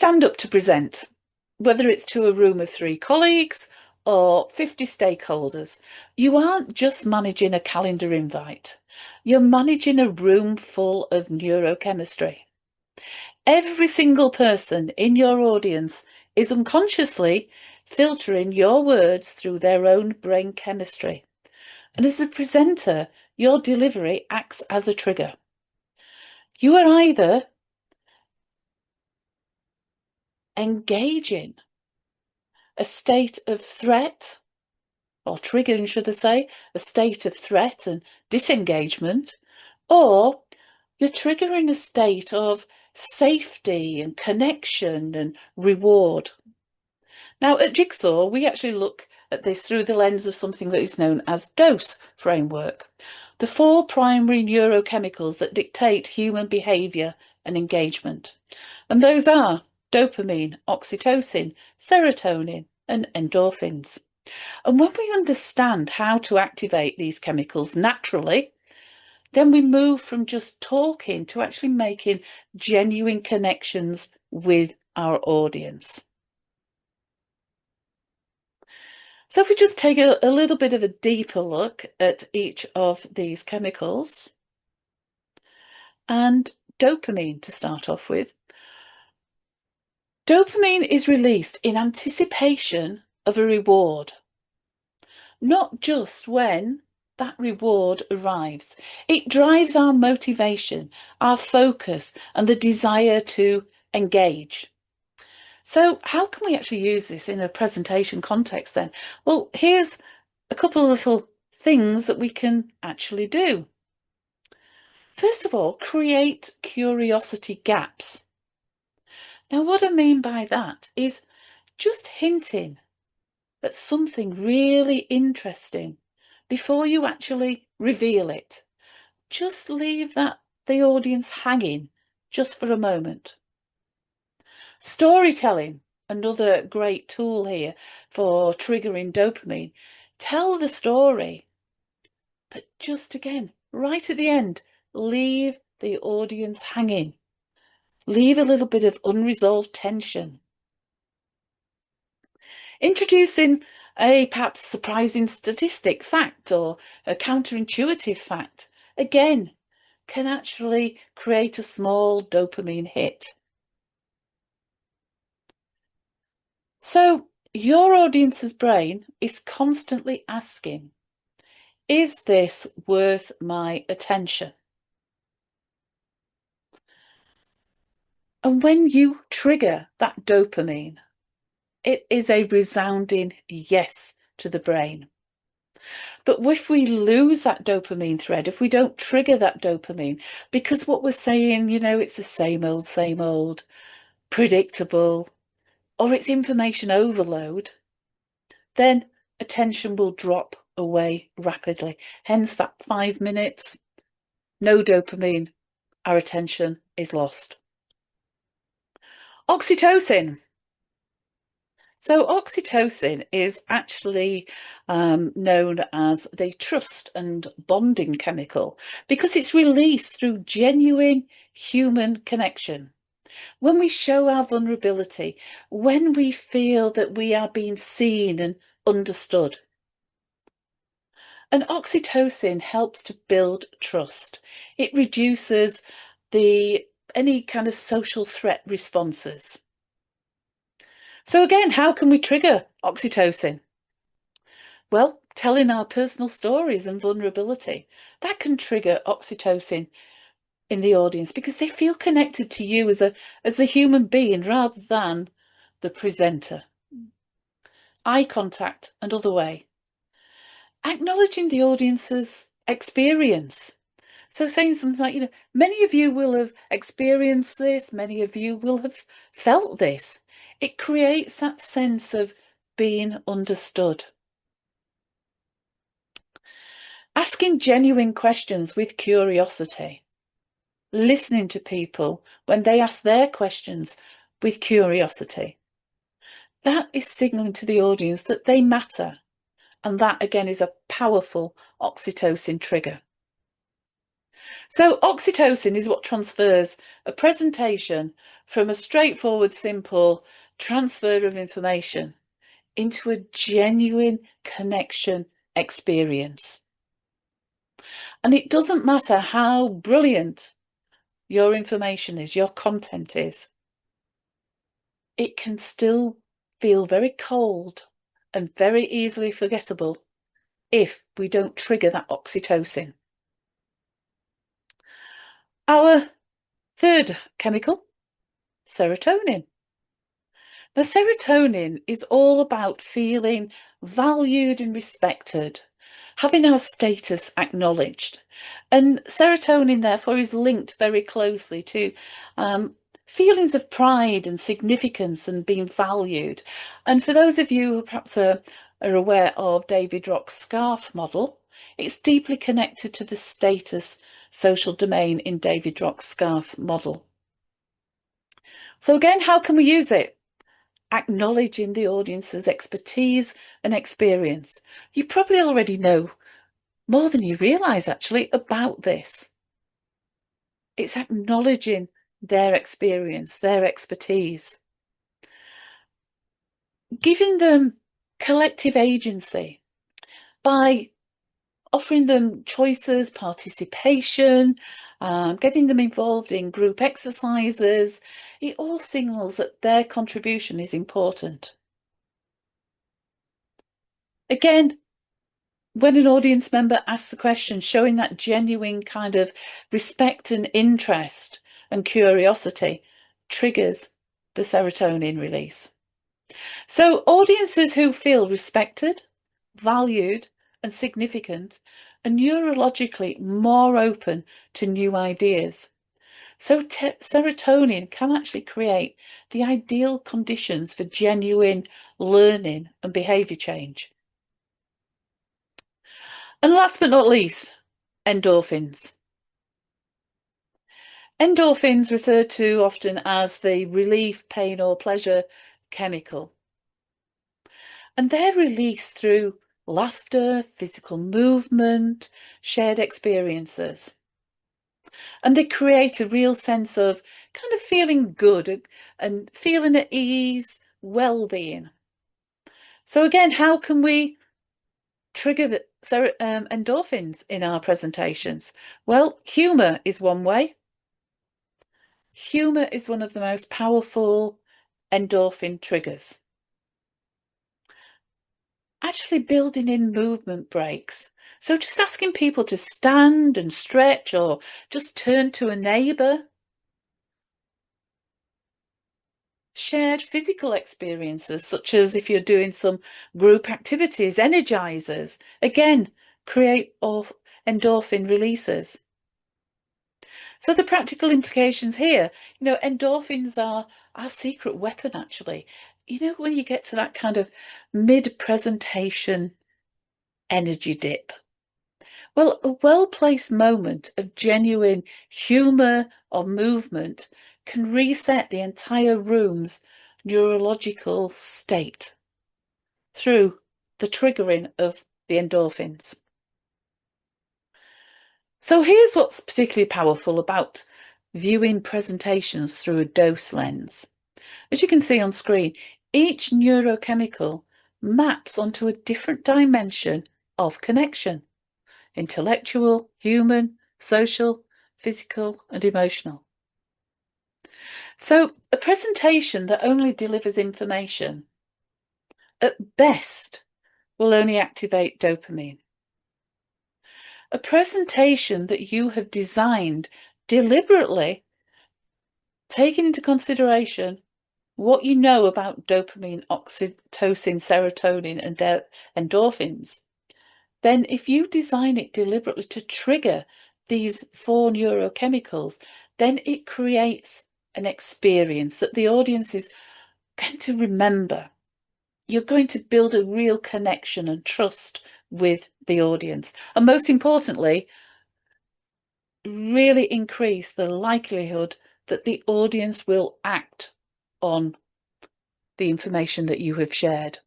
stand up to present, whether it's to a room of 3 colleagues or 50 stakeholders, you aren't just managing a calendar invite. You're managing a room full of neurochemistry. Every single person in your audience is unconsciously filtering your words through their own brain chemistry. And as a presenter, your delivery acts as a trigger. You are either engaging a state of threat, or triggering, should I say, a state of threat and disengagement, or you're triggering a state of safety and connection and reward. Now, at Jigsaw, we actually look at this through the lens of something that is known as dose framework, the 4 primary neurochemicals that dictate human behaviour and engagement. And those are dopamine, oxytocin, serotonin, and endorphins. And when we understand how to activate these chemicals naturally, then we move from just talking to actually making genuine connections with our audience. So if we just take a little bit of a deeper look at each of these chemicals, and dopamine to start off with. Dopamine is released in anticipation of a reward, not just when that reward arrives. It drives our motivation, our focus, and the desire to engage. So how can we actually use this in a presentation context then? Well, here's a couple of little things that we can actually do. First of all, create curiosity gaps. Now, what I mean by that is just hinting at something really interesting before you actually reveal it. Just leave the audience hanging just for a moment. Storytelling, another great tool here for triggering dopamine. Tell the story, but just again, right at the end, leave the audience hanging. Leave a little bit of unresolved tension. Introducing a perhaps surprising statistic, fact, or a counterintuitive fact, again, can actually create a small dopamine hit. So your audience's brain is constantly asking, is this worth my attention? And when you trigger that dopamine, it is a resounding yes to the brain. But if we lose that dopamine thread, if we don't trigger that dopamine, because what we're saying, it's the same old, predictable, or it's information overload, then attention will drop away rapidly. Hence that 5 minutes, no dopamine, our attention is lost. Oxytocin. So oxytocin is actually known as the trust and bonding chemical because it's released through genuine human connection. When we show our vulnerability, when we feel that we are being seen and understood. And oxytocin helps to build trust. It reduces any kind of social threat responses. So again, how can we trigger oxytocin? Well, telling our personal stories and vulnerability, that can trigger oxytocin in the audience because they feel connected to you as a human being rather than the presenter. Eye contact, another way. Acknowledging the audience's experience. So saying something like, many of you will have experienced this, many of you will have felt this. It creates that sense of being understood. Asking genuine questions with curiosity. Listening to people when they ask their questions with curiosity. That is signalling to the audience that they matter. And that, again, is a powerful oxytocin trigger. So oxytocin is what transfers a presentation from a straightforward, simple transfer of information into a genuine connection experience. And it doesn't matter how brilliant your information is, your content is, it can still feel very cold and very easily forgettable if we don't trigger that oxytocin. Our third chemical, serotonin. The serotonin is all about feeling valued and respected, having our status acknowledged. And serotonin, therefore, is linked very closely to feelings of pride and significance and being valued. And for those of you who perhaps are aware of David Rock's scarf model, it's deeply connected to the status social domain in David Rock's scarf model. So again, how can we use it? Acknowledging the audience's expertise and experience. You probably already know more than you realise actually about this. It's acknowledging their experience, their expertise, giving them collective agency by offering them choices, participation, getting them involved in group exercises. It all signals that their contribution is important. Again, when an audience member asks a question, showing that genuine kind of respect and interest and curiosity triggers the serotonin release. So audiences who feel respected, valued, and significant are neurologically more open to new ideas. So serotonin can actually create the ideal conditions for genuine learning and behaviour change. And last but not least, endorphins. Endorphins, referred to often as the relief, pain, or pleasure chemical. And they're released through laughter, physical movement, shared experiences. And they create a real sense of kind of feeling good and feeling at ease, well-being. So again, how can we trigger the endorphins in our presentations? Well, humour is one way. Humour is one of the most powerful endorphin triggers. Actually building in movement breaks. So just asking people to stand and stretch or just turn to a neighbour. Shared physical experiences, such as if you're doing some group activities, energizers, again, create endorphin releases. So the practical implications here, endorphins are our secret weapon, actually. When you get to that kind of mid-presentation energy dip, well, a well-placed moment of genuine humour or movement can reset the entire room's neurological state through the triggering of the endorphins. So here's what's particularly powerful about viewing presentations through a dose lens. As you can see on screen, each neurochemical maps onto a different dimension of connection: intellectual, human, social, physical, and emotional. So a presentation that only delivers information, at best, will only activate dopamine. A presentation that you have designed deliberately, taking into consideration what you know about dopamine, oxytocin, serotonin, and endorphins, then if you design it deliberately to trigger these 4 neurochemicals, then it creates an experience that the audience is going to remember. You're going to build a real connection and trust with the audience. And most importantly, really increase the likelihood that the audience will act on the information that you have shared.